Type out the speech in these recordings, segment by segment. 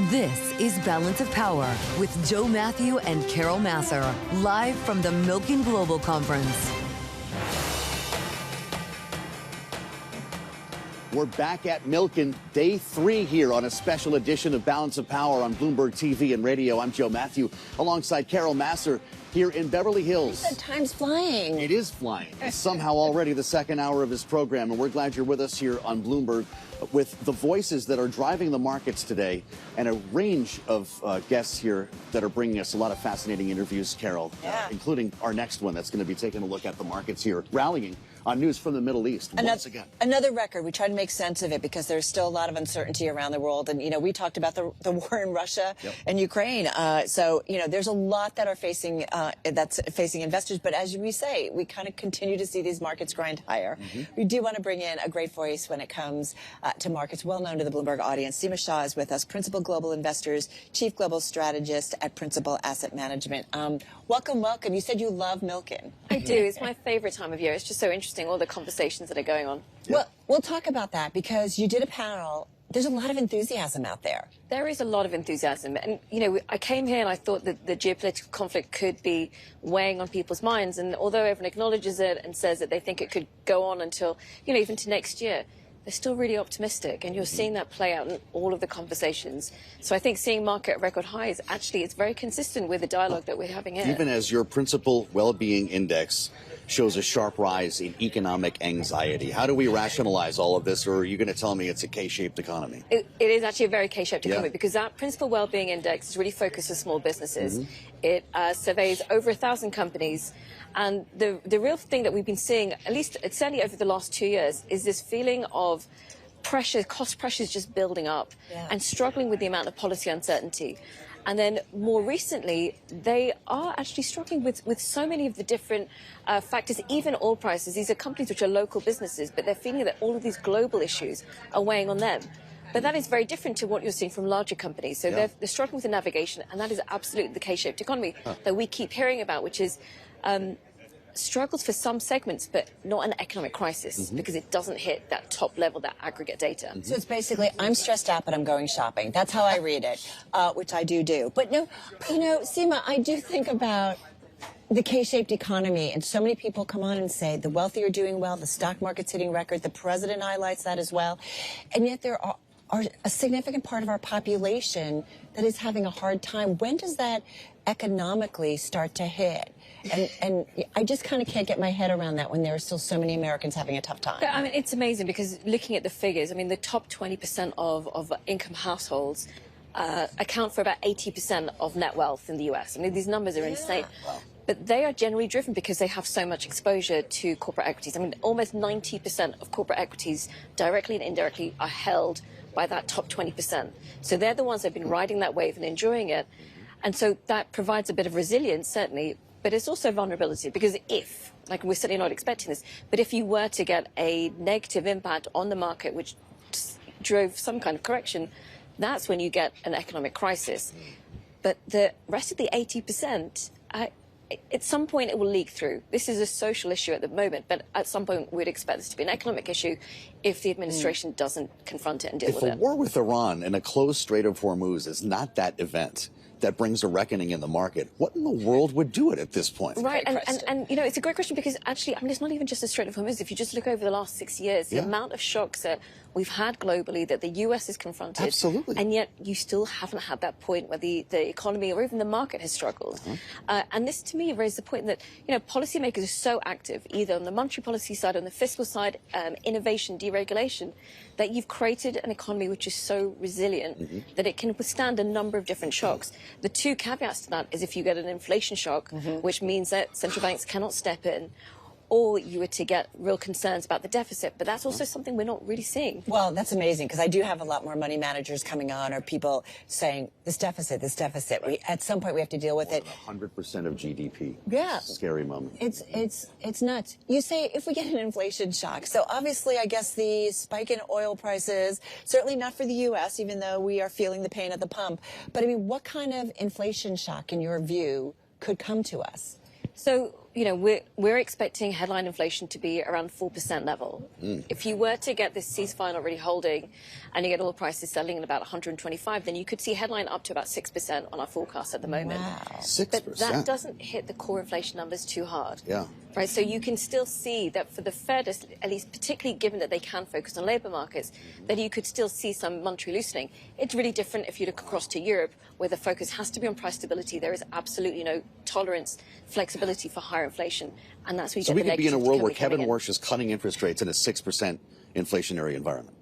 This is Balance of Power with Joe Mathieu and Carol Massar, live from the Milken Global Conference. We're back at Milken, day 3 here on a special edition of Balance of Power on Bloomberg TV and radio. I'm Joe Mathieu, alongside Carol Massar here in Beverly Hills. Time's flying. It is flying. It's somehow already the second hour of his program, and we're glad you're with us here on Bloomberg with the voices that are driving the markets today and a range of guests here that are bringing us a lot of fascinating interviews, Carol, including our next one that's going to be taking a look at the markets here, rallying on news from the Middle East once again. Another record. We try to make sense of it because there's still a lot of uncertainty around the world. And, you know, we talked about the war in Russia and Ukraine. So, you know, there's a lot that are facing that's facing investors. But as we say, we kind of continue to see these markets grind higher. We do want to bring in a great voice when it comes to markets, well known to the Bloomberg audience. Seema Shah is with us, Principal Global Investors, Chief Global Strategist at Principal Asset Management. Welcome, welcome. You said you love Milken. I do. It's my favorite time of year. It's just so interesting, all the conversations that are going on. Well, we'll talk about that because you did a panel. There's a lot of enthusiasm out there. There is a lot of enthusiasm. And, you know, I came here and I thought that the geopolitical conflict could be weighing on people's minds. And although everyone acknowledges it and says that they think it could go on until, you know, even to next year, they're still really optimistic. And you're seeing that play out in all of the conversations. So I think seeing market at record highs, actually, it's very consistent with the dialogue that we're having here. Even as your principal well-being index shows a sharp rise in economic anxiety. How do we rationalize all of this, or are you going to tell me it's a K-shaped economy? It is actually a very K-shaped economy because that principal well-being index is really focused on small businesses. It surveys over 1,000 companies. And the real thing that we've been seeing, at least certainly over the last 2 years, is this feeling of pressure, cost pressures just building up and struggling with the amount of policy uncertainty. And then more recently, they are actually struggling with so many of the different factors, even oil prices. These are companies which are local businesses, but they're feeling that all of these global issues are weighing on them. But that is very different to what you're seeing from larger companies. So they're struggling with the navigation, and that is absolutely the K-shaped economy that we keep hearing about, which is struggles for some segments, but not an economic crisis because it doesn't hit that top level, that aggregate data. So it's basically, I'm stressed out, but I'm going shopping. That's how I read it, which I do. But no, you know, Seema, I do think about the K-shaped economy, and so many people come on and say the wealthy are doing well, the stock market's hitting record, the president highlights that as well, and yet there are a significant part of our population that is having a hard time. When does that economically start to hit? And I just kind of can't get my head around that when there are still so many Americans having a tough time. But, I mean, it's amazing because looking at the figures, I mean, the top 20% of income households account for about 80% of net wealth in the U.S. I mean, these numbers are insane. Wow. But they are generally driven because they have so much exposure to corporate equities. I mean, almost 90% of corporate equities, directly and indirectly, are held by that top 20%. So they're the ones that have been riding that wave and enjoying it. And so that provides a bit of resilience, certainly, but it's also vulnerability because if, like we're certainly not expecting this, but if you were to get a negative impact on the market, which drove some kind of correction, that's when you get an economic crisis. But the rest of the 80%, at some point it will leak through. This is a social issue at the moment, but at some point we'd expect this to be an economic issue if the administration doesn't confront it and deal with it. If a war with Iran and a closed Strait of Hormuz is not that event that brings a reckoning in the market, what in the world would do it at this point? Right, and you know, it's a great question because actually, I mean, it's not even just the Strait of Hormuz. If you just look over the last 6 years, the amount of shocks that we've had globally that the US has confronted. Absolutely. And yet you still haven't had that point where the economy or even the market has struggled. And this, to me, raises the point that, you know, policymakers are so active, either on the monetary policy side, on the fiscal side, innovation, deregulation, that you've created an economy which is so resilient that it can withstand a number of different shocks. The two caveats to that is if you get an inflation shock, which means that central banks cannot step in, or you were to get real concerns about the deficit. But that's also something we're not really seeing. Well, that's amazing, because I do have a lot more money managers coming on, or people saying, this deficit. At some point, we have to deal with it. 100% of GDP. Yeah. Scary moment. It's nuts. You say if we get an inflation shock. So obviously, I guess the spike in oil prices, certainly not for the U.S., even though we are feeling the pain at the pump. But I mean, what kind of inflation shock, in your view, could come to us? So, we're expecting headline inflation to be around 4% level. If you were to get this ceasefire not really holding and you get oil prices settling at about 125, then you could see headline up to about 6% on our forecast at the moment. Wow. 6%. But that doesn't hit the core inflation numbers too hard. Yeah. Right, so you can still see that for the Fed, at least particularly given that they can focus on labour markets, that you could still see some monetary loosening. It's really different if you look across to Europe, where the focus has to be on price stability. There is absolutely no tolerance, flexibility for higher inflation, and that's where you So get we the could be in a negative world where coming Kevin in. Warsh is cutting interest rates in a 6% inflationary environment.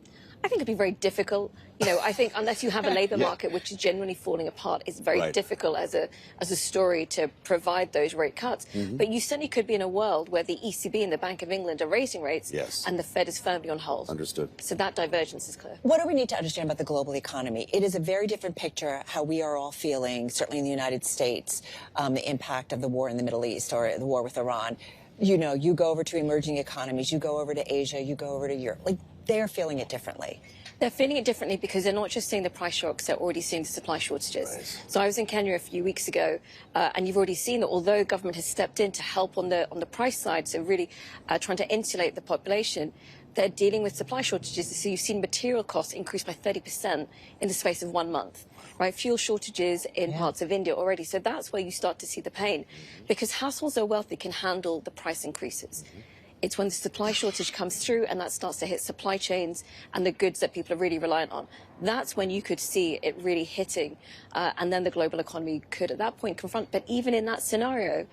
I think it'd be very difficult. I think unless you have a labour market which is genuinely falling apart, it's very difficult as a story to provide those rate cuts. But you certainly could be in a world where the ECB and the Bank of England are raising rates and the Fed is firmly on hold. Understood. So that divergence is clear. What do we need to understand about the global economy? It is a very different picture how we are all feeling, certainly in the United States, the impact of the war in the Middle East or the war with Iran. You go over to emerging economies, you go over to Asia, you go over to Europe. Like, they're feeling it differently. They're feeling it differently because they're not just seeing the price shocks, they're already seeing the supply shortages. Right. So I was in Kenya a few weeks ago, and you've already seen that although government has stepped in to help on the price side, so really trying to insulate the population, they're dealing with supply shortages. So you've seen material costs increase by 30% in the space of 1 month. Right, fuel shortages in parts of India already. So that's where you start to see the pain, because households that are wealthy can handle the price increases. It's when the supply shortage comes through and that starts to hit supply chains and the goods that people are really reliant on. That's when you could see it really hitting, and then the global economy could at that point confront. But even in that scenario,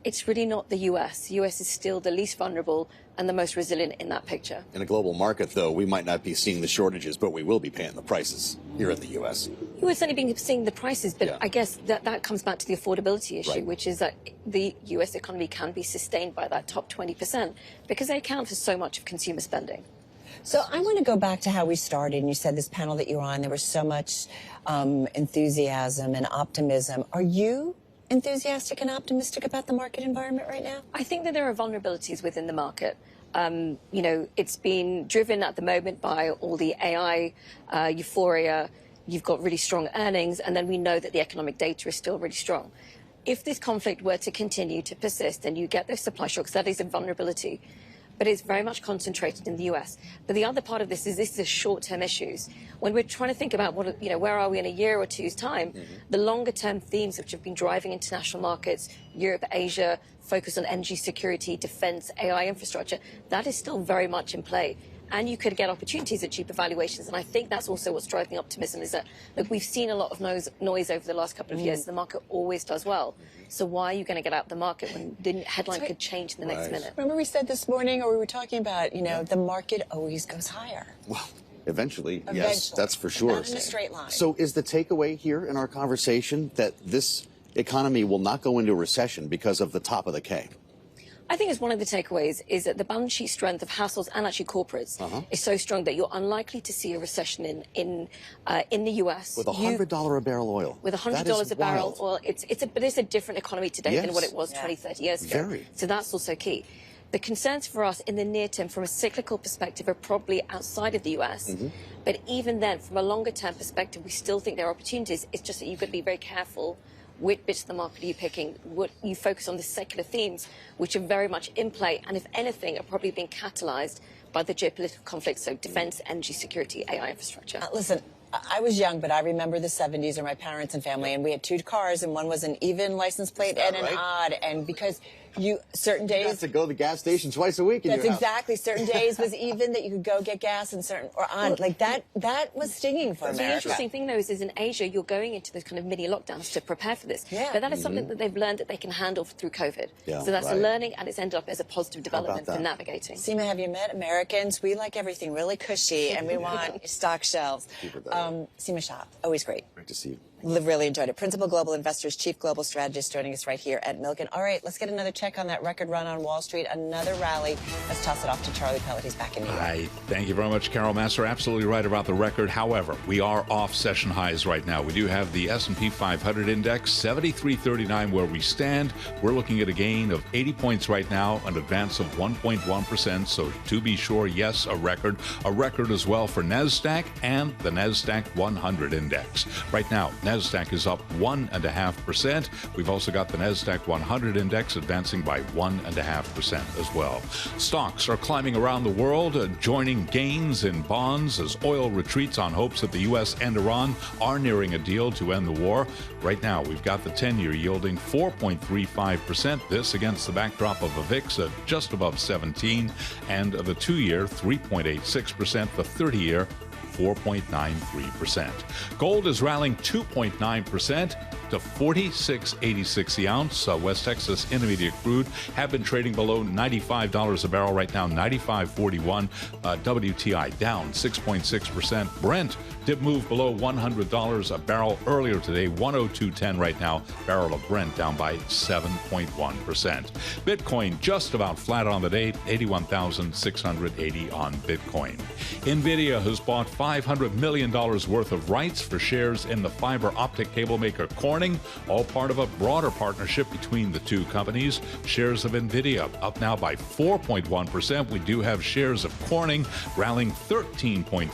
it's really not the US. The US is still the least vulnerable and the most resilient in that picture. In a global market, though, we might not be seeing the shortages, but we will be paying the prices here in the U.S. You would certainly be seeing the prices, but I guess that comes back to the affordability issue, which is that the U.S. economy can be sustained by that top 20% because they account for so much of consumer spending. So I want to go back to how we started, and you said this panel that you were on, there was so much enthusiasm and optimism. Are you enthusiastic and optimistic about the market environment right now? I think that there are vulnerabilities within the market. It's been driven at the moment by all the AI euphoria. You've got really strong earnings, and then we know that the economic data is still really strong. If this conflict were to continue to persist and you get those supply shocks, that is a vulnerability. But it's very much concentrated in the US. But the other part of this is short-term issues. When we're trying to think about where are we in a year or two's time, the longer-term themes which have been driving international markets, Europe, Asia, focus on energy security, defense, AI infrastructure, that is still very much in play. And you could get opportunities at cheaper valuations. And I think that's also what's driving optimism, is that we've seen a lot of noise over the last couple of years. The market always does well. So why are you going to get out of the market when the headline could change in the next minute? Remember we said this morning, or we were talking about, the market always goes higher. Well, eventually, yes, that's for sure. Not in a straight line. So is the takeaway here in our conversation that this economy will not go into a recession because of the top of the K? I think it's one of the takeaways is that the balance sheet strength of households and actually corporates is so strong that you're unlikely to see a recession in the US. With $100 a barrel oil. With $100 a barrel oil, but it's a different economy today than what it was 20, 30 years ago. Very. So that's also key. The concerns for us in the near term from a cyclical perspective are probably outside of the US. But even then, from a longer term perspective, we still think there are opportunities. It's just that you've got to be very careful which bits of the market are you picking? What you focus on the secular themes, which are very much in play, and if anything, are probably being catalyzed by the geopolitical conflicts, so defense, energy security, AI infrastructure. Listen, I was young, but I remember the 70s, or my parents and family, and we had two cars, and one was an even license plate and an odd, and because certain days... You have to go to the gas station twice a week in That's your house. exactly. Certain days was even that you could go get gas, and certain, or odd. Like that was stinging for America. The interesting thing, though, is in Asia, you're going into those kind of mini lockdowns to prepare for this. Yeah. But that is something that they've learned that they can handle through COVID. Yeah, so that's a learning, and it's ended up as a positive development for navigating. Seema, have you met Americans? We like everything really cushy, and we want stock shelves. Seema Shah, always great. Great to see you. Really enjoyed it. Principal Global Investors, Chief Global Strategist, joining us right here at Milken. All right, let's get another check on that record run on Wall Street. Another rally. Let's toss it off to Charlie Pellet. He's back in New York. Hi. Thank you very much, Carol Massar. Absolutely right about the record. However, we are off session highs right now. We do have the S&P 500 index, 73.39 where we stand. We're looking at a gain of 80 points right now, an advance of 1.1%. So to be sure, yes, a record. A record as well for NASDAQ and the NASDAQ 100 index. Right now, NASDAQ is up 1.5%. We've also got the NASDAQ 100 index advancing by 1.5% as well. Stocks are climbing around the world, joining gains in bonds as oil retreats on hopes that the U.S. and Iran are nearing a deal to end the war. Right now, we've got the 10-year yielding 4.35%. This against the backdrop of a VIX at just above 17, and the 2-year 3.86%, the 30-year 4.93%. Gold is rallying 2.9% to $46.86 the ounce. West Texas Intermediate crude have been trading below $95 a barrel right now, $95.41. WTI down 6.6%. Brent did move below $100 a barrel earlier today, 102.10 right now. Barrel of Brent down by 7.1%. Bitcoin just about flat on the day, 81,680 on Bitcoin. NVIDIA has bought $500 million worth of rights for shares in the fiber optic cable maker Corning, all part of a broader partnership between the two companies. Shares of NVIDIA up now by 4.1%. We do have shares of Corning rallying 13.5%.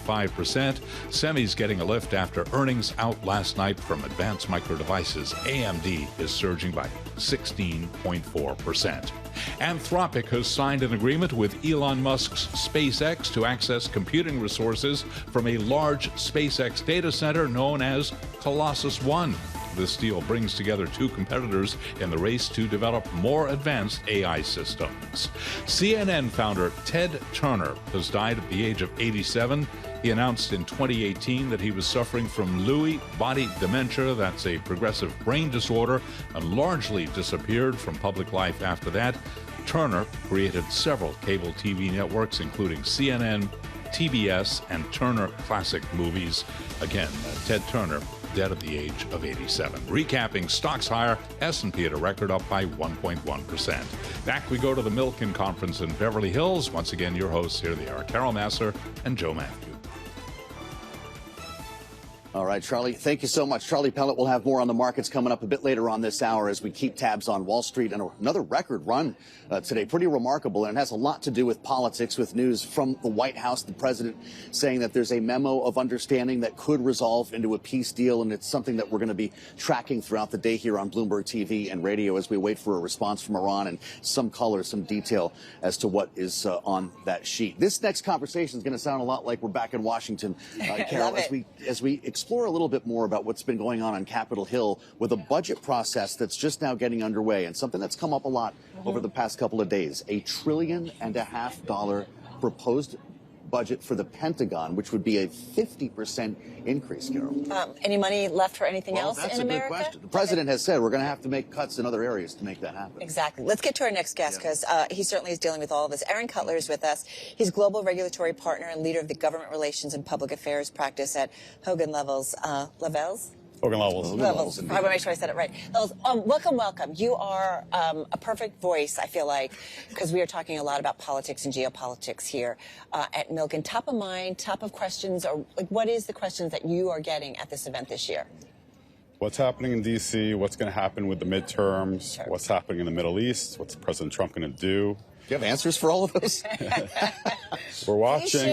Semis getting a lift after earnings out last night from Advanced Micro Devices. AMD is surging by 16.4%. Anthropic has signed an agreement with Elon Musk's SpaceX to access computing resources from a large SpaceX data center known as Colossus One. This deal brings together two competitors in the race to develop more advanced AI systems. CNN founder Ted Turner has died at the age of 87. He announced in 2018 that he was suffering from Lewy body dementia. That's a progressive brain disorder, and largely disappeared from public life after that. Turner created several cable TV networks, including CNN, TBS, and Turner Classic Movies. Again, Ted Turner, dead at the age of 87. Recapping, stocks higher, S&P at a record up by 1.1%. Back we go to the Milken Conference in Beverly Hills. Once again, your hosts, here they are, Carol Massar and Joe Mathieu. All right, Charlie, thank you so much. Charlie Pellet will have more on the markets coming up a bit later on this hour as we keep tabs on Wall Street, and another record run today. Pretty remarkable, and it has a lot to do with politics, with news from the White House, the president saying that there's a memo of understanding that could resolve into a peace deal, and it's something that we're going to be tracking throughout the day here on Bloomberg TV and radio as we wait for a response from Iran and some color, some detail as to what is on that sheet. This next conversation is going to sound a lot like we're back in Washington, Carol, as we explore a little bit more about what's been going on Capitol Hill with a budget process that's just now getting underway, and something that's come up a lot over the past couple of days. $1.5 trillion proposed budget for the Pentagon, which would be a 50% increase, Carol. Any money left for anything else that's in America? Good question. The president has said we're going to have to make cuts in other areas to make that happen. Exactly. Let's get to our next guest, because he certainly is dealing with all of this. Aaron Cutler is with us. He's global regulatory partner and leader of the government relations and public affairs practice at Hogan Lovells. Lovells? Hogan Lovells. Lovells. I want to make sure I said it right. Lovells, welcome. You are a perfect voice, I feel like, because we are talking a lot about politics and geopolitics here at Milken. Top of mind, top of questions, or like, what is the questions that you are getting at this event this year? What's happening in D.C., what's going to happen with the midterms, what's happening in the Middle East, what's President Trump going to do? Do you have answers for all of those? We're watching.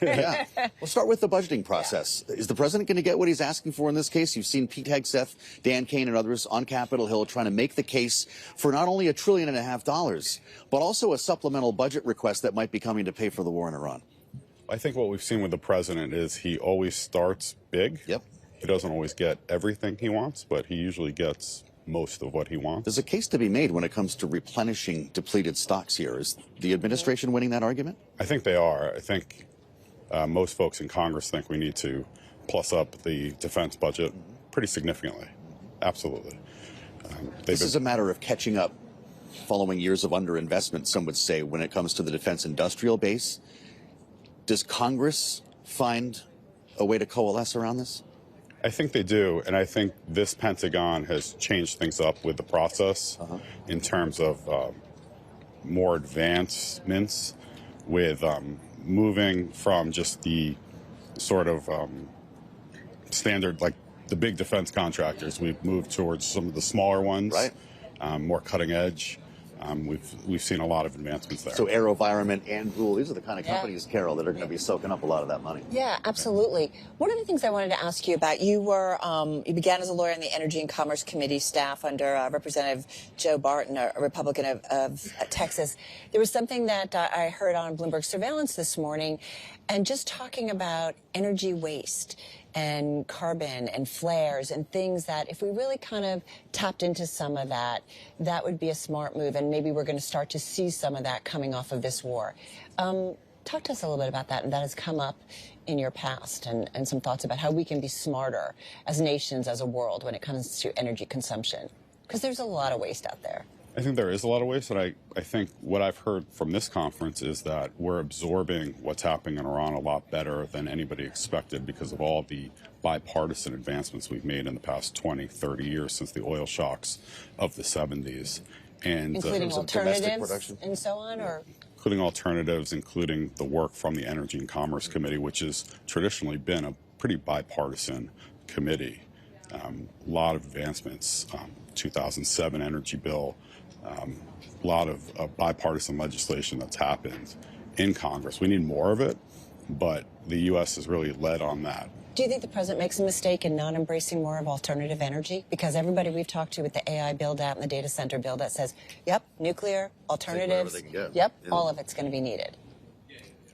Yeah. We'll start with the budgeting process. Is the president going to get what he's asking for in this case? You've seen Pete Hegseth, Dan Kane, and others on Capitol Hill trying to make the case for not only $1.5 trillion, but also a supplemental budget request that might be coming to pay for the war in Iran. I think what we've seen with the president is he always starts big. Yep. He doesn't always get everything he wants, but he usually gets most of what he wants. There's a case to be made when it comes to replenishing depleted stocks here. Is the administration winning that argument? I think they are. I think most folks in Congress think we need to plus up the defense budget pretty significantly. Absolutely. This is a matter of catching up following years of underinvestment, some would say, when it comes to the defense industrial base. Does Congress find a way to coalesce around this? I think they do, and I think this Pentagon has changed things up with the process in terms of more advancements with moving from just the sort of standard, like the big defense contractors. We've moved towards some of the smaller ones, more cutting edge. We've seen a lot of advancements there. So AeroVironment and Rule, these are the kind of companies, Carol, that are going to be soaking up a lot of that money. Yeah, absolutely. One of the things I wanted to ask you about, you began as a lawyer on the Energy and Commerce Committee staff under Representative Joe Barton, a Republican of Texas. There was something that I heard on Bloomberg Surveillance this morning, and just talking about energy waste and carbon and flares and things that if we really kind of tapped into some of that, that would be a smart move. And maybe we're going to start to see some of that coming off of this war. Talk to us a little bit about that. And that has come up in your past, and some thoughts about how we can be smarter as nations, as a world, when it comes to energy consumption. Because there's a lot of waste out there. I think there is a lot of waste, and I think what I've heard from this conference is that we're absorbing what's happening in Iran a lot better than anybody expected because of all the bipartisan advancements we've made in the past 20, 30 years since the oil shocks of the 70s. And including alternatives and so on, or? Including alternatives, including the work from the Energy and Commerce Committee, which has traditionally been a pretty bipartisan committee. A lot of advancements, 2007 energy bill, a lot of bipartisan legislation that's happened in Congress. We need more of it, but the U.S. has really led on that. Do you think the president makes a mistake in not embracing more of alternative energy? Because everybody we've talked to with the AI build-out and the data center build-out says, yep, nuclear, alternatives, yep, all of it's going to be needed.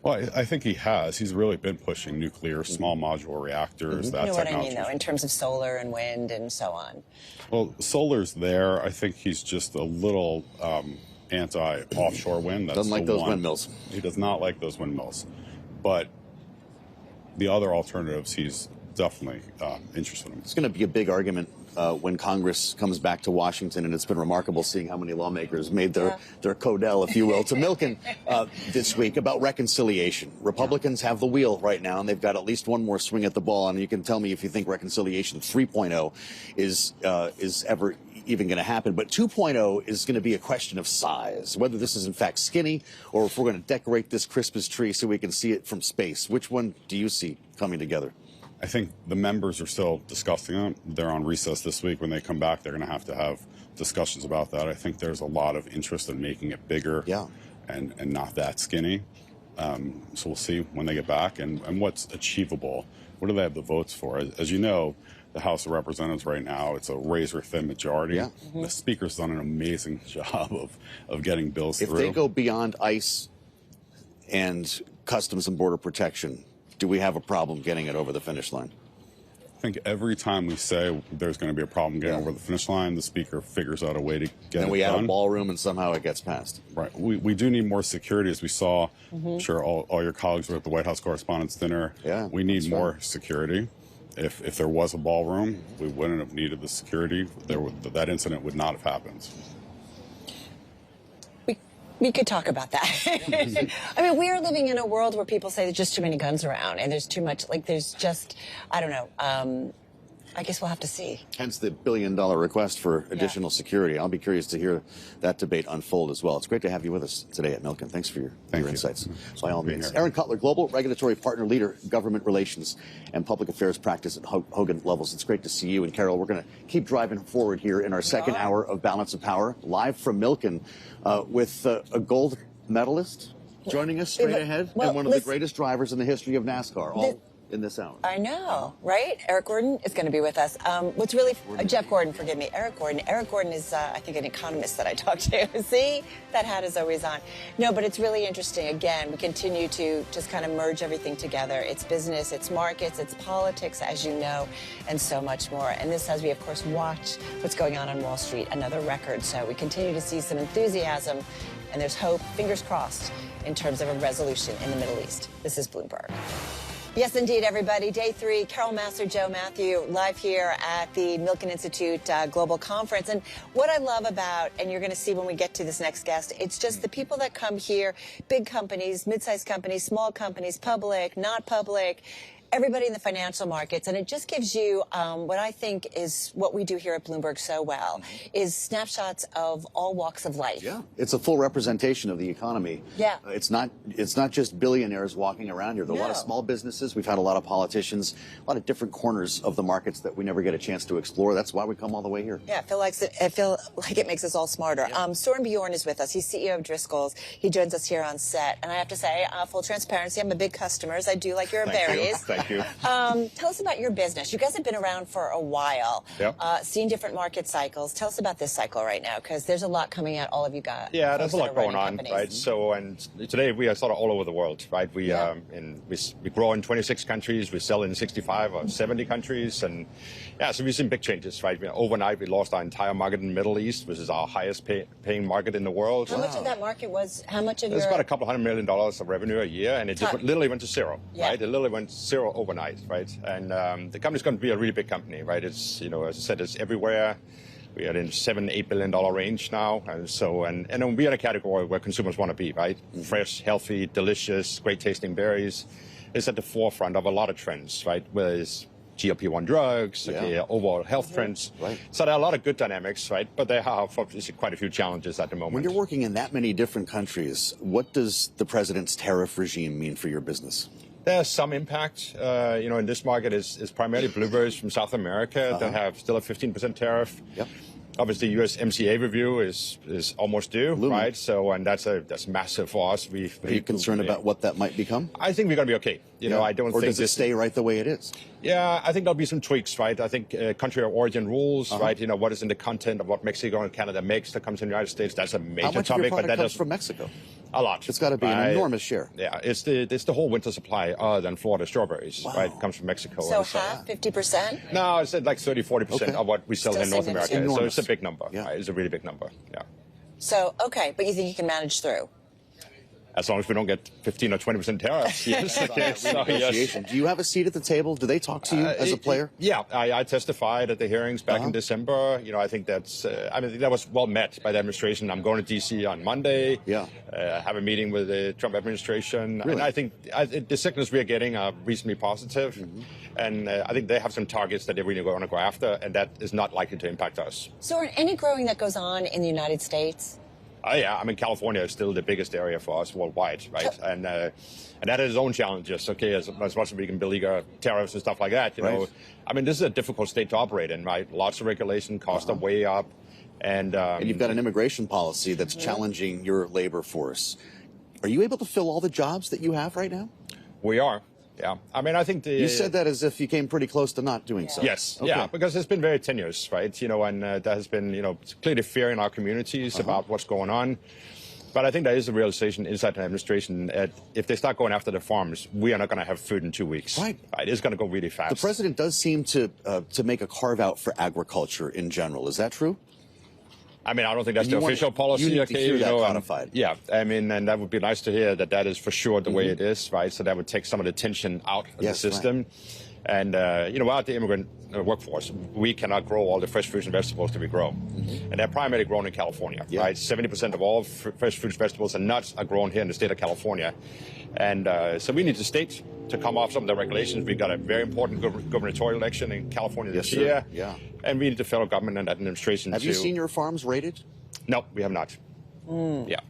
Well, I think he has. He's really been pushing nuclear, small modular reactors, that You know what technology. I mean, though, in terms of solar and wind and so on. Well, solar's there. I think he's just a little anti-offshore wind. That's Doesn't like those windmills. He does not like those windmills. But the other alternatives, he's definitely interested in. It's going to be a big argument when Congress comes back to Washington, and it's been remarkable seeing how many lawmakers made their codel, if you will, to Milken this week about reconciliation. Republicans have the wheel right now, and they've got at least one more swing at the ball. And you can tell me if you think reconciliation 3.0 is ever even going to happen. But 2.0 is going to be a question of size, whether this is in fact skinny or if we're going to decorate this Christmas tree so we can see it from space. Which one do you see coming together? I think the members are still discussing it. They're on recess this week. When they come back, they're going to have discussions about that. I think there's a lot of interest in making it bigger and not that skinny. So we'll see when they get back and what's achievable. What do they have the votes for? As you know, the House of Representatives right now, it's a razor-thin majority. Yeah. The Speaker's done an amazing job of getting bills through. If they go beyond ICE and Customs and Border Protection, do we have a problem getting it over the finish line? I think every time we say there's going to be a problem getting over the finish line, the Speaker figures out a way to get it done. And we add a ballroom and somehow it gets passed. Right. We do need more security, as we saw. I'm sure all your colleagues were at the White House Correspondents' Dinner. Yeah, we need more security. If there was a ballroom, we wouldn't have needed the security. That incident would not have happened. We could talk about that. I mean, we are living in a world where people say there's just too many guns around and there's too much, like there's just, I don't know. I guess we'll have to see. Hence the $1 billion request for additional security. I'll be curious to hear that debate unfold as well. It's great to have you with us today at Milken. Thanks for your insights. By all means. Aaron Cutler, Global Regulatory Partner Leader, Government Relations and Public Affairs Practice at Hogan Lovells. It's great to see you. And Carol, we're going to keep driving forward here in our second hour of Balance of Power, live from Milken with a gold medalist joining us straight ahead and one of the greatest drivers in the history of NASCAR. All in this hour. I know, right? Eric Gordon is going to be with us. What's really, Jeff Gordon, forgive me, Eric Gordon. Eric Gordon is, I think, an economist that I talked to. See, that hat is always on. No, but it's really interesting. Again, we continue to just kind of merge everything together. It's business, it's markets, it's politics, as you know, and so much more. And this, as we, of course, watch what's going on Wall Street, another record. So we continue to see some enthusiasm, and there's hope, fingers crossed, in terms of a resolution in the Middle East. This is Bloomberg. Yes, indeed, everybody. Day 3, Carol Massar, Joe Mathieu, live here at the Milken Institute Global Conference. And what I love about, and you're going to see when we get to this next guest, it's just the people that come here, big companies, mid-sized companies, small companies, public, not public, everybody in the financial markets, and it just gives you what I think is what we do here at Bloomberg so well, is snapshots of all walks of life. Yeah, it's a full representation of the economy. Yeah. It's not just billionaires walking around here. There are a lot of small businesses. We've had a lot of politicians, a lot of different corners of the markets that we never get a chance to explore. That's why we come all the way here. Yeah, I feel like it makes us all smarter. Yeah. Soren Bjorn is with us. He's CEO of Driscoll's. He joins us here on set. And I have to say, full transparency, I'm a big customer. I do like your berries. Thank you. Tell us about your business. You guys have been around for a while, seen different market cycles. Tell us about this cycle right now, because there's a lot coming out, all of you got. Yeah, there's a lot going on, right? So, and today we are sort of all over the world, right? We grow in 26 countries, we sell in 65 or 70 countries, and so we've seen big changes, right? Overnight, we lost our entire market in the Middle East, which is our highest paying market in the world. How much of that market was, how much of It's about $200 million of revenue a year, and it just literally went to zero, right? It literally went zero overnight, right? And the company's going to be a really big company, right? It's, as I said, it's everywhere. We are in $7-8 billion range now, and so and we're in a category where consumers want to be, right? Fresh, healthy, delicious, great tasting berries. It's at the forefront of a lot of trends, right? Whether it's GLP-1 drugs, overall health trends. Right. So there are a lot of good dynamics, right? But there are obviously quite a few challenges at the moment. When you're working in that many different countries, what does the president's tariff regime mean for your business? There's some impact. In this market is primarily blueberries from South America that have still a 15% tariff. Yep. Obviously, U.S. MCA review is almost due, right? So, and that's massive for us. Are you concerned about what that might become? I think we're going to be okay. I don't think does it stay right the way it is? Yeah, I think there'll be some tweaks, right? I think country of origin rules, right? What is in the content of what Mexico and Canada makes that comes in the United States. That's a major topic. How much topic, of your product comes from from Mexico? A lot. It's got to be an enormous share. Yeah, it's the whole winter supply other than Florida strawberries, right? It comes from Mexico. So half, 50%? No, it's like 30-40% of what we sell in North America. Enormous. So it's a big number. Yeah. Right? It's a really big number. Yeah. So, okay, but you think you can manage through? As long as we don't get 15 or 20% tariffs. Yes. Do you have a seat at the table? Do they talk to you as a player? Yeah, I testified at the hearings back in December. I think that's, that was well met by the administration. I'm going to D.C. on Monday. Yeah. Have a meeting with the Trump administration. Really? And I think the signals we are getting are reasonably positive. And I think they have some targets that they're really going to go after, and that is not likely to impact us. So, any growing that goes on in the United States? Oh, yeah. California is still the biggest area for us worldwide, right? And that has its own challenges, as much as we can beleaguer tariffs and stuff like that, know. This is a difficult state to operate in, right? Lots of regulation, costs are way up. And you've got an immigration policy that's challenging your labor force. Are you able to fill all the jobs that you have right now? We are. Yeah, I think you said that as if you came pretty close to not doing so. Yes, because it's been very tenuous, right? And there has been, clearly fear in our communities about what's going on. But I think there is a realization inside the administration that if they start going after the farms, we are not going to have food in 2 weeks. Right. It's going to go really fast. The president does seem to make a carve out for agriculture in general. Is that true? I don't think that's the official policy. You need to hear that codified. Yeah, and that would be nice to hear that is for sure the way it is, right? So that would take some of the tension out of the system. Right. And, without the immigrant workforce, we cannot grow all the fresh fruits and vegetables that we grow. And they're primarily grown in California, right? 70% of all fresh fruits, vegetables, and nuts are grown here in the state of California. And so we need the state to come off some of the regulations. We've got a very important gubernatorial election in California this year. Yeah. And we need the federal government and administration Have you seen your farms rated? No, we have not. Yeah.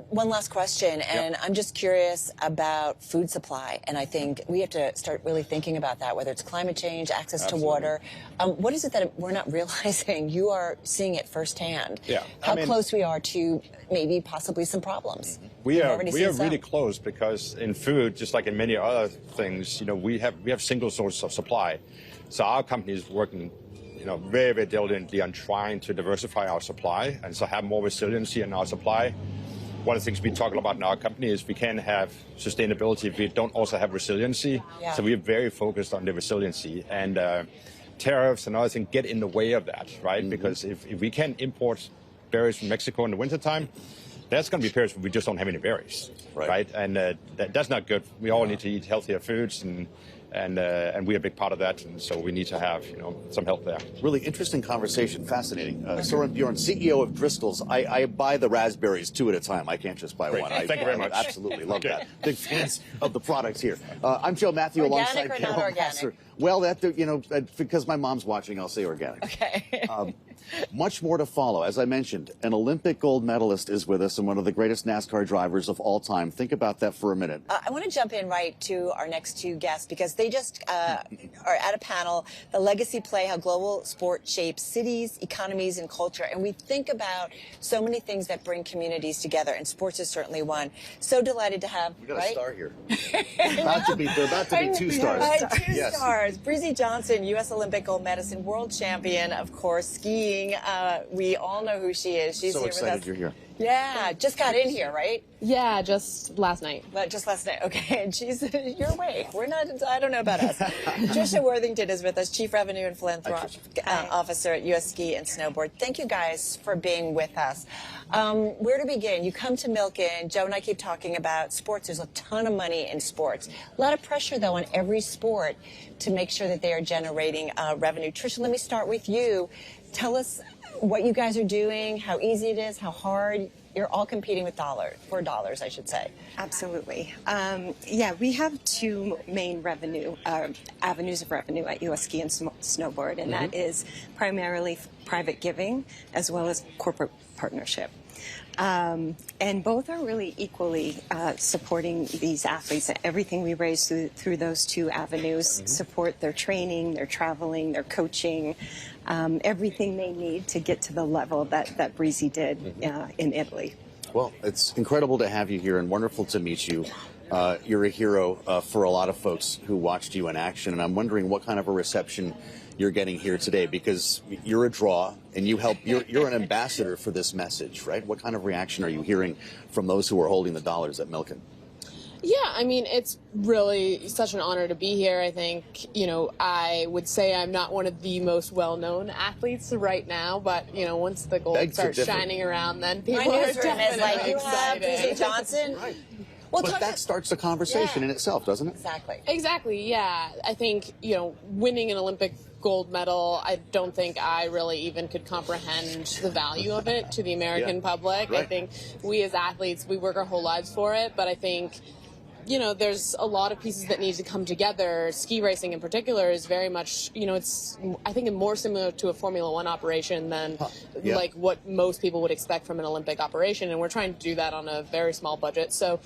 One last question, and I'm just curious about food supply, and I think we have to start really thinking about that, whether it's climate change, access to water. What is it that we're not realizing? You are seeing it firsthand. Yeah. How close we are to maybe possibly some problems. We are really close because in food, just like in many other things, we have single source of supply. So our company is working very, very diligently on trying to diversify our supply and so have more resiliency in our supply. One of the things we talk about in our company is we can't have sustainability if we don't also have resiliency. Yeah. So we're very focused on the resiliency. And tariffs and other things get in the way of that, right? Because if we can't import berries from Mexico in the wintertime, there's going to be periods where we just don't have any berries, right? And that's not good. We all need to eat healthier foods, and we're a big part of that, and so we need to have some help there. Really interesting conversation, fascinating. Soren Bjorn, CEO of Driscoll's. I buy the raspberries 2 at a time. I can't just buy one. Thank you very much. Absolutely love that. Big fans of the products here. I'm Joe Mathieu alongside Carol Massar. Well, because my mom's watching, I'll say organic. Okay. Much more to follow. As I mentioned, an Olympic gold medalist is with us and one of the greatest NASCAR drivers of all time. Think about that for a minute. I want to jump in right to our next two guests because they just are at a panel, The Legacy Play, How Global Sport Shapes Cities, Economies, and Culture. And we think about so many things that bring communities together, and sports is certainly one. So delighted to have, We got a star here. They're about to be 2 stars. Two stars. Breezy Johnson, U.S. Olympic gold medalist and world champion, of course, skiing. We all know who she is. She's so here excited with us. you're here. Yeah, just got in here, right? Yeah, just last night. Well, just last night. Okay, and she's your way. We're not. I don't know about us. Trisha Worthington is with us, Chief Revenue and Philanthropic Officer at U.S. Ski and Snowboard. Thank you guys for being with us. Where to begin? You come to Milken. Joe and I keep talking about sports. There's a ton of money in sports. A lot of pressure, though, on every sport to make sure that they are generating revenue. Trisha, let me start with you. Tell us what you guys are doing, how easy it is, how hard. You're all competing with for dollars, I should say. Absolutely. Yeah, we have two main avenues of revenue at U.S. Ski and Snowboard, and that is primarily private giving as well as corporate partnership. And both are really equally supporting these athletes. Everything we raise through those two avenues support their training, their traveling, their coaching, everything they need to get to the level that Breezy did in Italy. Well, it's incredible to have you here and wonderful to meet you. You're a hero for a lot of folks who watched you in action, and I'm wondering what kind of a reception you're getting here today, because you're a draw and you're an ambassador for this message, right? What kind of reaction are you hearing from those who are holding the dollars at Milken? Yeah, I mean, it's really such an honor to be here. I think, I would say I'm not one of the most well-known athletes right now, but, once the gold starts shining around, then people are definitely like, you excited. have Breezy Johnson. Right. Well, but that starts a conversation in itself, doesn't it? Exactly, yeah. I think, winning an Olympic gold medal, I don't think I really even could comprehend the value of it to the American public. Right. I think we as athletes, we work our whole lives for it, but I think there's a lot of pieces that need to come together. Ski racing in particular is very much, it's, I think, more similar to a Formula One operation than like what most people would expect from an Olympic operation. And we're trying to do that on a very small budget. So,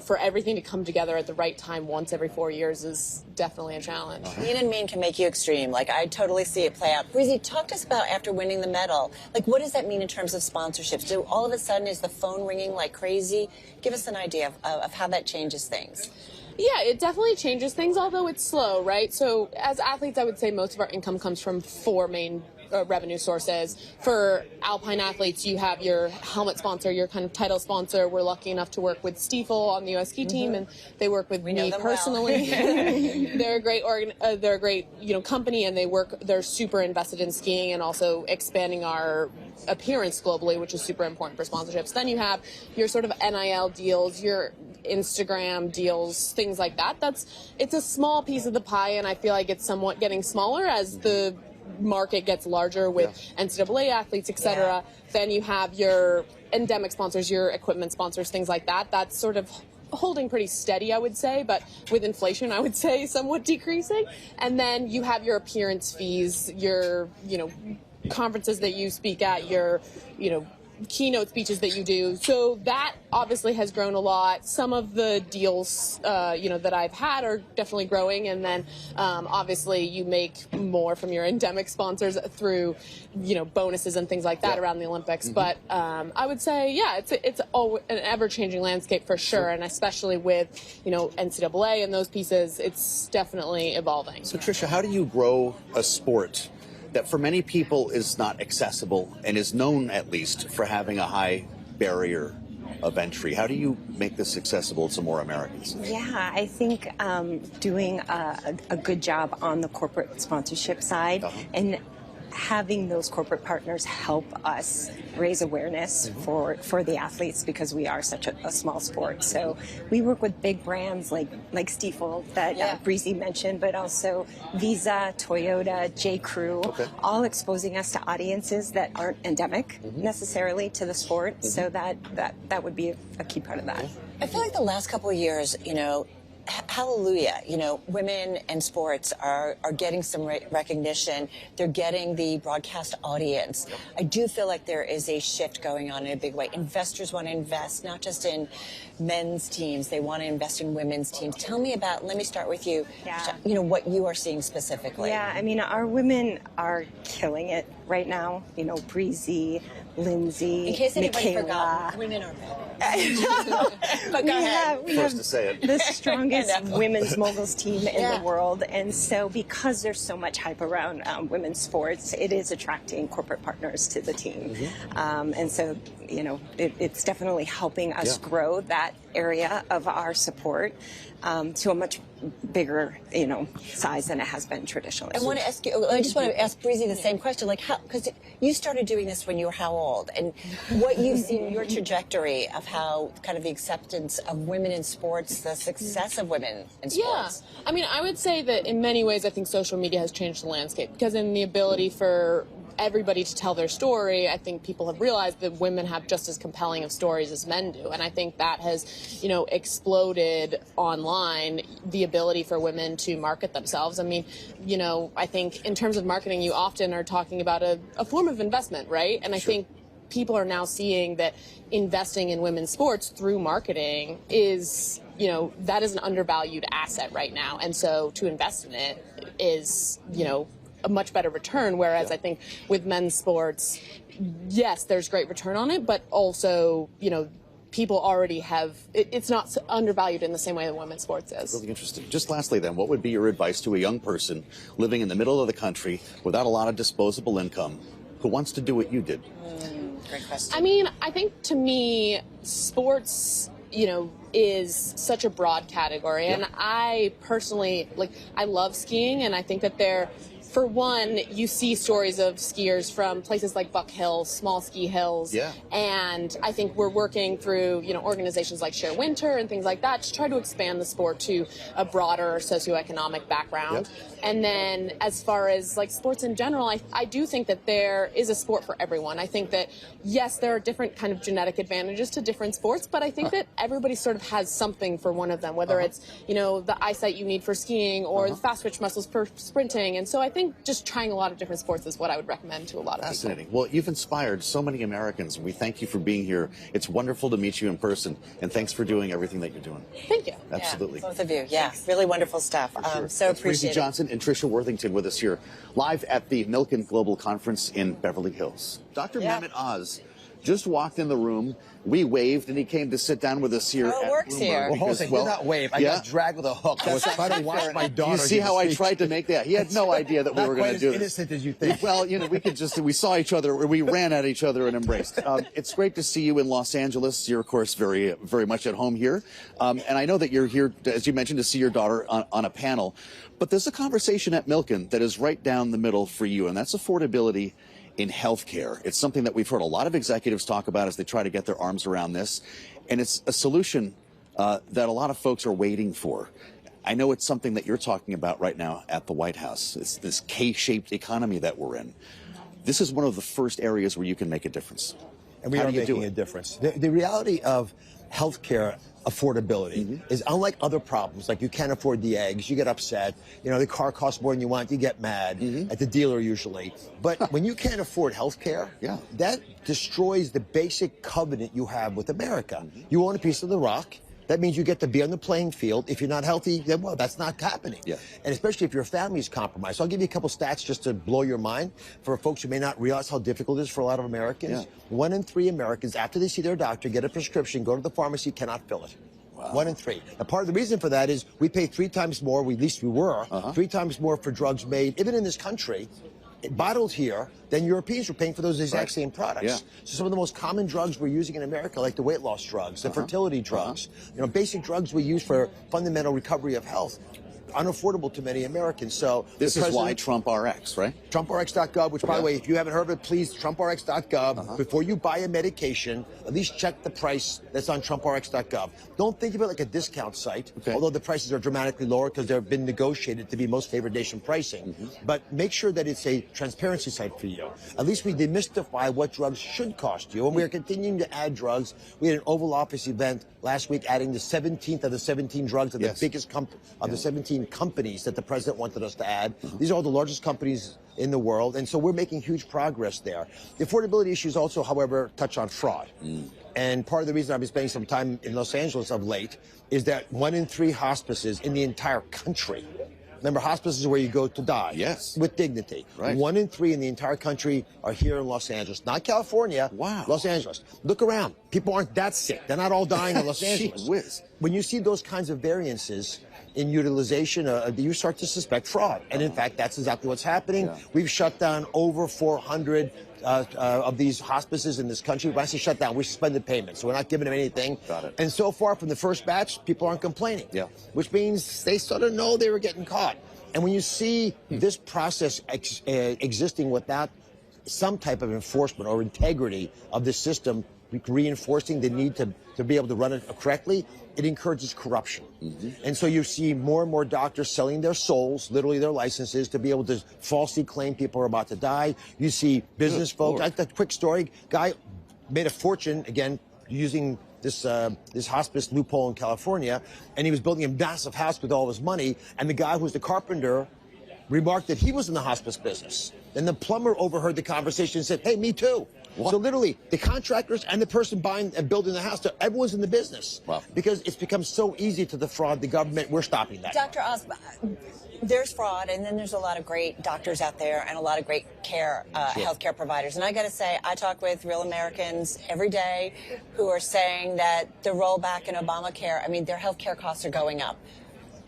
for everything to come together at the right time once every 4 years is definitely a challenge. Mean and mean can make you extreme. Like, I totally see it play out. Breezy, talk to us about after winning the medal. Like, what does that mean in terms of sponsorships? Do all of a sudden is the phone ringing like crazy? Give us an idea of how that changes things. Yeah, it definitely changes things, although it's slow, right? So as athletes, I would say most of our income comes from 4 main revenue sources. For alpine athletes, you have your helmet sponsor, your kind of title sponsor. We're lucky enough to work with Stiefel on the U.S. Ski team, and they work with me personally. Well. They're a great company, and they're super invested in skiing and also expanding our appearance globally, which is super important for sponsorships. Then you have your sort of NIL deals, your Instagram deals, things like that. It's a small piece of the pie, and I feel like it's somewhat getting smaller as the market gets larger with NCAA athletes, etc. Then you have your endemic sponsors, your equipment sponsors, things like that. That's sort of holding pretty steady, I would say, but with inflation, I would say somewhat decreasing. And then you have your appearance fees, your, conferences that you speak at, your, keynote speeches that you do. So that obviously has grown a lot. Some of the deals, that I've had are definitely growing. And then, obviously you make more from your endemic sponsors through, bonuses and things like that around the Olympics. But, I would say, it's an ever-changing landscape for sure. And especially with, NCAA and those pieces, it's definitely evolving. So Trisha, how do you grow a sport that for many people is not accessible and is known, at least, for having a high barrier of entry? How do you make this accessible to more Americans? Yeah, I think doing a good job on the corporate sponsorship side and having those corporate partners help us raise awareness for the athletes, because we are such a small sport. So we work with big brands like Stifel that Breezy mentioned, but also Visa, Toyota, J.Crew, all exposing us to audiences that aren't endemic necessarily to the sport. So that would be a key part of that. I feel like the last couple of years, hallelujah, women in sports are getting some recognition. They're getting the broadcast audience. I do feel like there is a shift going on in a big way. Investors want to invest not just in men's teams, they want to invest in women's teams. Tell me about, let me start with you, what you are seeing specifically. Yeah, I mean, our women are killing it right now. Breezy, Lindsay, in case anybody Michaela. forgot, women are better. But go ahead. We have the strongest women's moguls team in the world, and so because there's so much hype around women's sports, it is attracting corporate partners to the team, and so it's definitely helping us grow that area of our support to a much bigger, size than it has been traditionally. I want to ask you. I just want to ask Breezy the same question. Like, how? Because you started doing this when you were how old, and what you've seen your trajectory of how kind of the acceptance of women in sports, the success of women in sports. Yeah, I mean, I would say that in many ways, I think social media has changed the landscape, because in the ability for everybody to tell their story, I think people have realized that women have just as compelling of stories as men do, and I think that has, exploded online, the ability for women to market themselves. I mean, I think in terms of marketing, you often are talking about a form of investment, right? And I think people are now seeing that investing in women's sports through marketing is, that is an undervalued asset right now, and so to invest in it is, a much better return, whereas I think with men's sports, yes, there's great return on it, but also, people already have, it's not undervalued in the same way that women's sports is. Really interesting. Just lastly then, what would be your advice to a young person living in the middle of the country without a lot of disposable income who wants to do what you did? Great question. I mean, I think to me, sports, is such a broad category, and I personally, I love skiing, and I think that for one, you see stories of skiers from places like Buck Hill, small ski hills. Yeah. And I think we're working through, organizations like Share Winter and things like that to try to expand the sport to a broader socioeconomic background. Yep. And then as far as sports in general, I do think that there is a sport for everyone. I think that, yes, there are different kind of genetic advantages to different sports, but I think that everybody sort of has something for one of them, whether it's, the eyesight you need for skiing or the fast twitch muscles for sprinting. And so I think just trying a lot of different sports is what I would recommend to a lot of people. Fascinating. Well, you've inspired so many Americans, and we thank you for being here. It's wonderful to meet you in person, and thanks for doing everything that you're doing. Thank you. Absolutely. Yeah, both of you. Yeah, really wonderful stuff. So appreciate Breezy it. Johnson and Trisha Worthington with us here, live at the Milken Global Conference in Beverly Hills. Dr. Mehmet Oz just walked in the room. We waved, and he came to sit down with us here at works Bloomberg. here. Well, hold on, did not wave. I got dragged with a hook. I was trying to watch my daughter. You see how I tried to make that? He had no idea that we were going to do this. Innocent as you think. Well, we saw each other, we ran at each other and embraced. It's great to see you in Los Angeles. You're, of course, very, very much at home here. And I know that you're here, as you mentioned, to see your daughter on a panel. But there's a conversation at Milken that is right down the middle for you, and that's affordability in healthcare. It's something that we've heard a lot of executives talk about as they try to get their arms around this. And it's a solution that a lot of folks are waiting for. I know it's something that you're talking about right now at the White House. It's this K-shaped economy that we're in. This is one of the first areas where you can make a difference. And we are making a difference. The reality of healthcare affordability is unlike other problems, like you can't afford the eggs, you get upset, the car costs more than you want, you get mad at the dealer usually. But when you can't afford health care, that destroys the basic covenant you have with America. You own a piece of the rock. That means you get to be on the playing field. If you're not healthy, then, well, that's not happening. Yeah. And especially if your family is compromised. So I'll give you a couple stats just to blow your mind for folks who may not realize how difficult it is for a lot of Americans. 1 in 3 Americans, after they see their doctor, get a prescription, go to the pharmacy, cannot fill it. Wow. 1 in 3. Now, part of the reason for that is we pay 3 times more, at least we were, 3 times more for drugs made, even in this country, bottled here, than Europeans were paying for those exact same products. So some of the most common drugs we're using in America, like the weight loss drugs, the fertility drugs, basic drugs we use for fundamental recovery of health, unaffordable to many Americans. So this is why Trump RX, right? TrumpRx.gov, which, by the way, if you haven't heard of it, please, TrumpRx.gov. Before you buy a medication, at least check the price that's on TrumpRx.gov. Don't think of it like a discount site, although the prices are dramatically lower because they've been negotiated to be most favored nation pricing. But make sure that it's a transparency site for you. At least we demystify what drugs should cost you. And we are continuing to add drugs. We had an Oval Office event last week adding the 17th of the 17 drugs of the biggest of the 17 companies that the president wanted us to add. These are all the largest companies in the world, and so we're making huge progress there. The affordability issues also, however, touch on fraud. And part of the reason I've been spending some time in Los Angeles of late is that 1 in 3 hospices in the entire country, remember, hospices is where you go to die with dignity. 1 in 3 in the entire country are here in Los Angeles, not California. Los Angeles. Look around. People aren't that sick. They're not all dying in Los Angeles. When you see those kinds of variances in utilization, you start to suspect fraud. And in fact, that's exactly what's happening. We've shut down over 400 of these hospices in this country. When I say shut down, we suspended payments, so we're not giving them anything. And so far from the first batch, people aren't complaining, which means they sort of know they were getting caught. And when you see this process existing without some type of enforcement or integrity of the system, reinforcing the need to be able to run it correctly, it encourages corruption. And so you see more and more doctors selling their souls, literally their licenses, to be able to falsely claim people are about to die. You see business folks. A quick story, guy made a fortune, again, using this hospice loophole in California, and he was building a massive house with all his money, and the guy who was the carpenter remarked that he was in the hospice business. Then the plumber overheard the conversation and said, hey, me too. So literally, the contractors and the person buying and building the house, everyone's in the business. Because it's become so easy to defraud the government. We're stopping that. Dr. Oz, there's fraud, and then there's a lot of great doctors out there and a lot of great healthcare providers. And I got to say, I talk with real Americans every day who are saying that the rollback in Obamacare, I mean, their healthcare costs are going up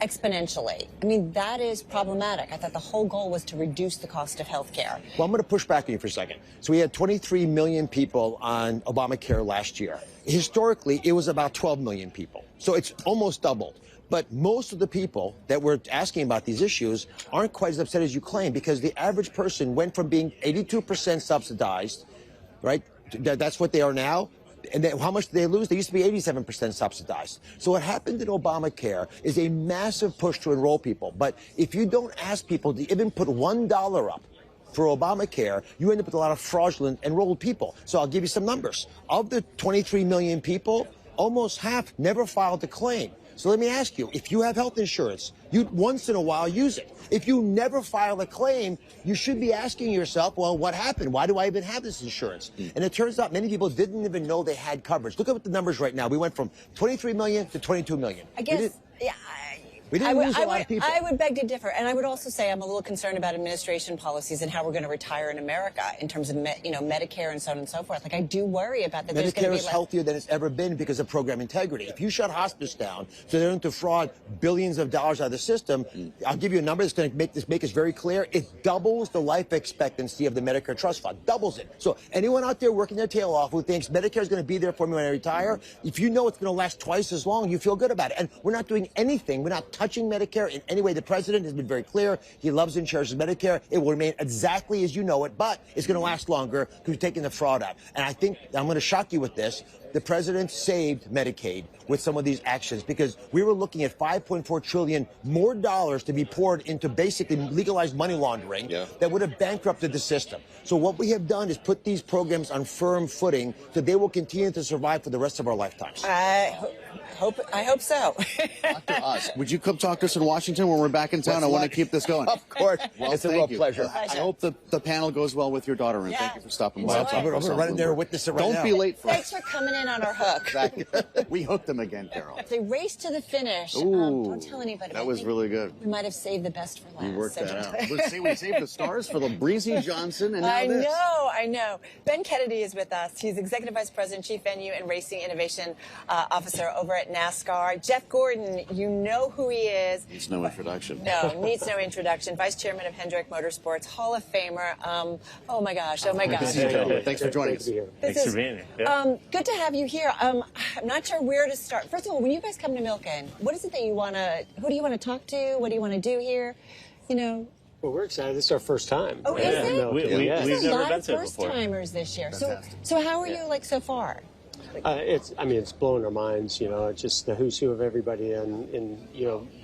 exponentially. I mean, that is problematic. I thought the whole goal was to reduce the cost of health care. Well, I'm going to push back on you for a second. So we had 23 million people on Obamacare last year. Historically, it was about 12 million people. So it's almost doubled. But most of the people that were asking about these issues aren't quite as upset as you claim, because the average person went from being 82% subsidized, right? That's what they are now. And then how much did they lose? They used to be 87% subsidized. So what happened in Obamacare is a massive push to enroll people. But if you don't ask people to even put $1 up for Obamacare, you end up with a lot of fraudulent enrolled people. So I'll give you some numbers. Of the 23 million people, almost half never filed a claim. So let me ask you, if you have health insurance, you once in a while use it. If you never file a claim, you should be asking yourself, well, what happened? Why do I even have this insurance? And it turns out many people didn't even know they had coverage. Look at the numbers right now. We went from 23 million to 22 million. I guess, we didn't lose a lot of people. I would beg to differ, and I would also say I'm a little concerned about administration policies and how we're going to retire in America in terms of Medicare and so on and so forth. Like, I do worry about that. Medicare is healthier than it's ever been because of program integrity. If you shut hospice down so they don't defraud billions of dollars out of the system, I'll give you a number that's going to make this very clear. It doubles the life expectancy of the Medicare Trust Fund, doubles it. So anyone out there working their tail off who thinks Medicare is going to be there for me when I retire, if you know it's going to last twice as long, you feel good about it. And we're not doing anything. We're not touching Medicare in any way. The president has been very clear. He loves and cherishes Medicare. It will remain exactly as you know it, but it's going to last longer because we're taking the fraud out. And I think I'm going to shock you with this. The president saved Medicaid with some of these actions because we were looking at $5.4 trillion more dollars to be poured into basically legalized money laundering that would have bankrupted the system. So what we have done is put these programs on firm footing so they will continue to survive for the rest of our lifetimes. I hope so. Dr. Oz, would you come talk to us in Washington when we're back in town? I want to keep this going. Of course. Well, it's a real pleasure. I hope the panel goes well with your daughter, and thank you for stopping by. I'm going to run in there and witness it right now. Don't be late for us. Thanks for coming in on our hook. Exactly. We hooked them again, Carol. They raced to the finish. Ooh, don't tell anybody. That was really good. We might have saved the best for last. We worked that out. We saved the stars for the Breezy Johnson, and now I know. Ben Kennedy is with us. He's Executive Vice President, Chief Venue and Racing Innovation Officer over at NASCAR. Jeff Gordon, you know who he is. Needs no introduction. No, needs no introduction. Vice Chairman of Hendrick Motorsports, Hall of Famer. Oh my gosh. Thanks for joining us. Thanks for being here. Yeah. Good to have you here. I'm not sure where to start. First of all, when you guys come to Milken, what is it that you want to, who do you want to talk to? What do you want to do here? You know. Well, we're excited. This is our first time. Oh, is it? We've There's never a lot been of to it before. first-timers this year. So how are you like so far? It's blowing our minds, it's just the who's who of everybody in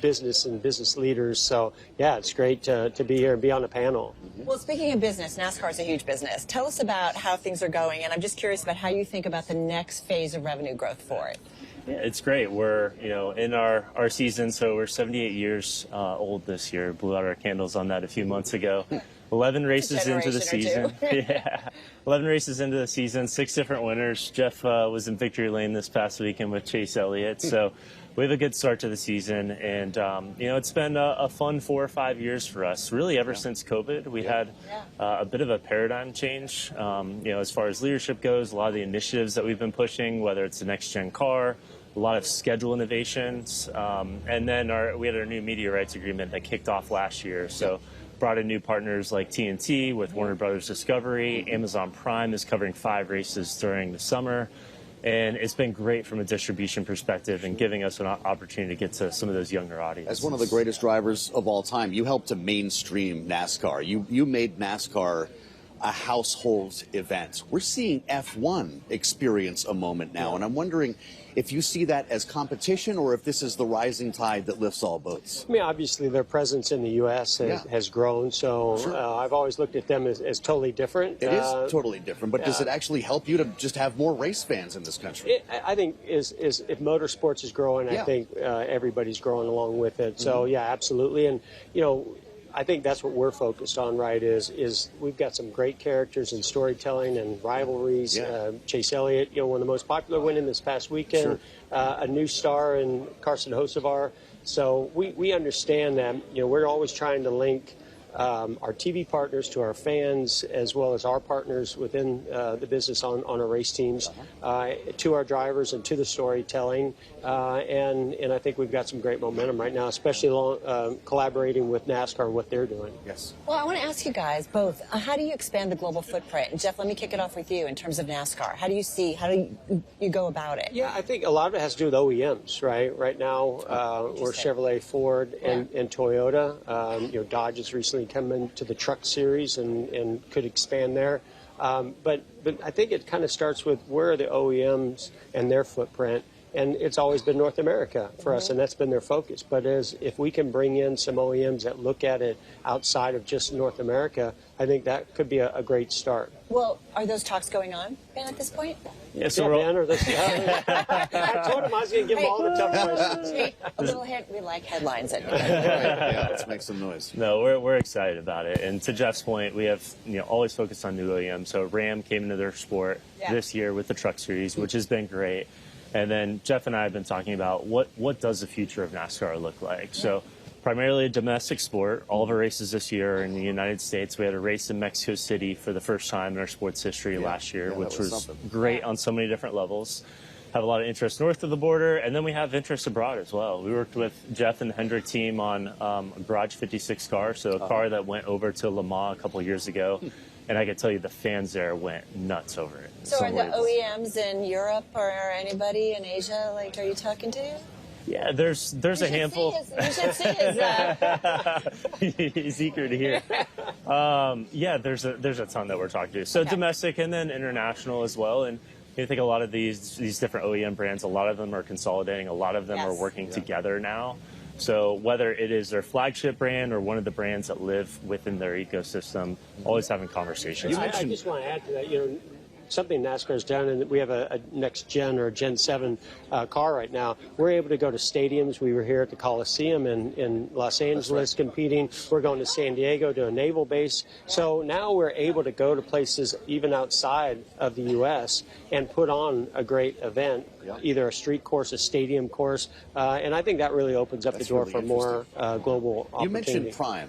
business and business leaders. So, yeah, it's great to be here and be on a panel. Well, speaking of business, NASCAR is a huge business. Tell us about how things are going, and I'm just curious about how you think about the next phase of revenue growth for it. Yeah, it's great. We're, in our season, so we're 78 years old this year. Blew out our candles on that a few months ago. 11 races into the season. Yeah, 11 races into the season, 6 different winners. Jeff was in victory lane this past weekend with Chase Elliott. So we have a good start to the season. And, it's been a fun 4 or 5 years for us. Really, ever since COVID, we had a bit of a paradigm change, as far as leadership goes. A lot of the initiatives that we've been pushing, whether it's the next-gen car, a lot of schedule innovations. And then we had our new media rights agreement that kicked off last year. So brought in new partners like TNT with Warner Brothers Discovery. Amazon Prime is covering 5 races during the summer. And it's been great from a distribution perspective and giving us an opportunity to get to some of those younger audiences. As one of the greatest drivers of all time, you helped to mainstream NASCAR. You made NASCAR a household event. We're seeing F1 experience a moment now, and I'm wondering if you see that as competition or if this is the rising tide that lifts all boats. I mean, obviously their presence in the U.S. has grown, so I've always looked at them as totally different. It is totally different, but does it actually help you to just have more race fans in this country? I think if motorsports is growing, I think everybody's growing along with it. So, yeah, absolutely. And, I think that's what we're focused on, right, is we've got some great characters in storytelling and rivalries. Chase Elliott, one of the most popular winning this past weekend, a new star in Carson Hocevar. So we understand that, we're always trying to link our TV partners to our fans, as well as our partners within the business on our race teams, to our drivers and to the storytelling. And I think we've got some great momentum right now, especially collaborating with NASCAR and what they're doing. Yes. Well, I want to ask you guys both, how do you expand the global footprint? And Jeff, let me kick it off with you in terms of NASCAR. How do you go about it? Yeah, I think a lot of it has to do with OEMs, right? Right now, we're Chevrolet, Ford, and Toyota. Dodge has recently come into the truck series and could expand there. But I think it kind of starts with where are the OEMs and their footprint. And it's always been North America for us, and that's been their focus. But if we can bring in some OEMs that look at it outside of just North America, I think that could be a great start. Well, are those talks going on, Ben, at this point? Yeah, so Ben, I told him I was going to give him all the tough questions. A little hint, we like headlines at let's make some noise. No, we're excited about it. And to Jeff's point, we have always focused on new OEMs. So Ram came into their sport this year with the Truck Series, which has been great. And then Jeff and I have been talking about what does the future of NASCAR look like. So primarily a domestic sport. All of our races this year are in the United States. We had a race in Mexico City for the first time in our sports history last year, which was great on so many different levels. Have a lot of interest north of the border, and then we have interest abroad as well. We worked with Jeff and the Hendrick team on a Garage 56 car, so a car that went over to Le Mans a couple years ago. And I can tell you the fans there went nuts over it. So are the OEMs in Europe or anybody in Asia, are you talking to? Yeah, there's a handful. You should see his. He's eager to hear. There's a ton that we're talking to. So domestic and then international as well. And I think a lot of these different OEM brands, a lot of them are consolidating. A lot of them are working together now. So whether it is their flagship brand or one of the brands that live within their ecosystem, always having conversations. I just want to add to that, something NASCAR's done, and we have a next gen or Gen 7 car right now. We're able to go to stadiums. We were here at the Coliseum in Los Angeles competing. We're going to San Diego to a naval base. So now we're able to go to places even outside of the U.S. and put on a great event, either a street course, a stadium course, and I think that really opens up the door for more global opportunity. You mentioned Prime.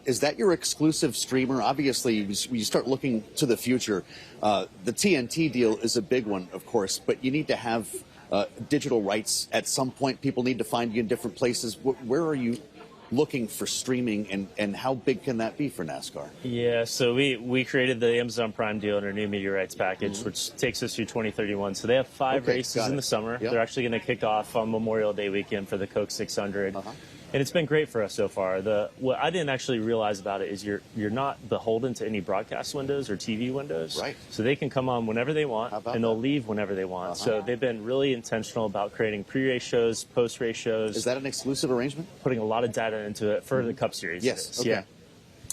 Is that your exclusive streamer? Obviously, when you start looking to the future, the TNT deal is a big one, of course, but you need to have digital rights. At some point, people need to find you in different places. Where are you looking for streaming, and how big can that be for NASCAR? Yeah, so we created the Amazon Prime deal in our new media rights package, which takes us through 2031. So they have 5 races in the summer. Yep. They're actually going to kick off on Memorial Day weekend for the Coke 600. And it's been great for us so far. What I didn't actually realize about it is you're not beholden to any broadcast windows or TV windows. Right. So they can come on whenever they want, and they'll leave whenever they want. So they've been really intentional about creating pre-race shows, post-race shows. Is that an exclusive arrangement? Putting a lot of data into it for the Cup Series. Yes. Okay.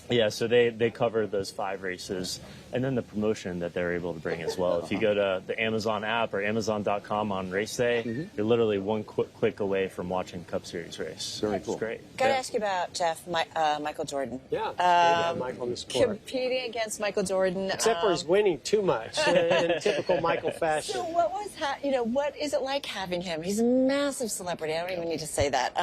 Yeah, so they cover those 5 races, and then the promotion that they're able to bring as well. If you go to the Amazon app or Amazon.com on race day, you're literally one click away from watching Cup Series race. Very cool. It's great. Got to ask you about, Jeff, Michael Jordan. Yeah, Michael in the sport. Competing against Michael Jordan. Except for he's winning too much in typical Michael fashion. So what is it like having him? He's a massive celebrity. I don't even need to say that.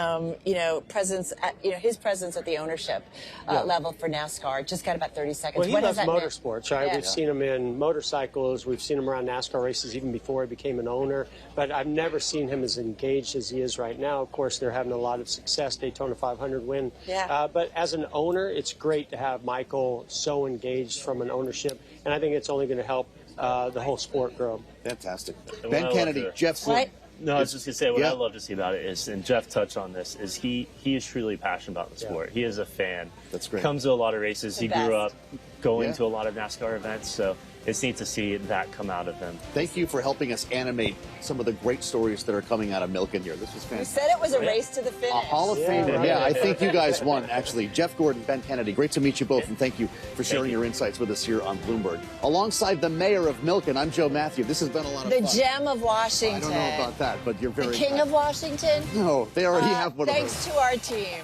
His presence at the ownership level for NASCAR. Just got about 30 seconds. Well, he loves motorsports, right? Yeah. We've seen him in motorcycles. We've seen him around NASCAR races even before he became an owner. But I've never seen him as engaged as he is right now. Of course, they're having a lot of success. Daytona 500 win. Yeah. But as an owner, it's great to have Michael so engaged from an ownership. And I think it's only going to help the whole sport grow. Fantastic. Ben Kennedy, Jeff. No, I was just going to say, what I love to see about it is, and Jeff touched on this, is he is truly passionate about the sport. He is a fan. That's great. Comes to a lot of races. He grew up going to a lot of NASCAR events, so it's neat to see that come out of him. Thank you for helping us animate some of the great stories that are coming out of Milken here. This was fantastic. You said it was a race to the finish. A Hall of Famer. Right. Yeah, I think you guys won, actually. Jeff Gordon, Ben Kennedy, great to meet you both, and thank you for sharing your insights with us here on Bloomberg. Alongside the mayor of Milken, I'm Joe Mathieu. This has been a lot of fun. The gem of Washington. I don't know about that, but you're very The king of Washington? No, they already have one of those. Thanks to our team.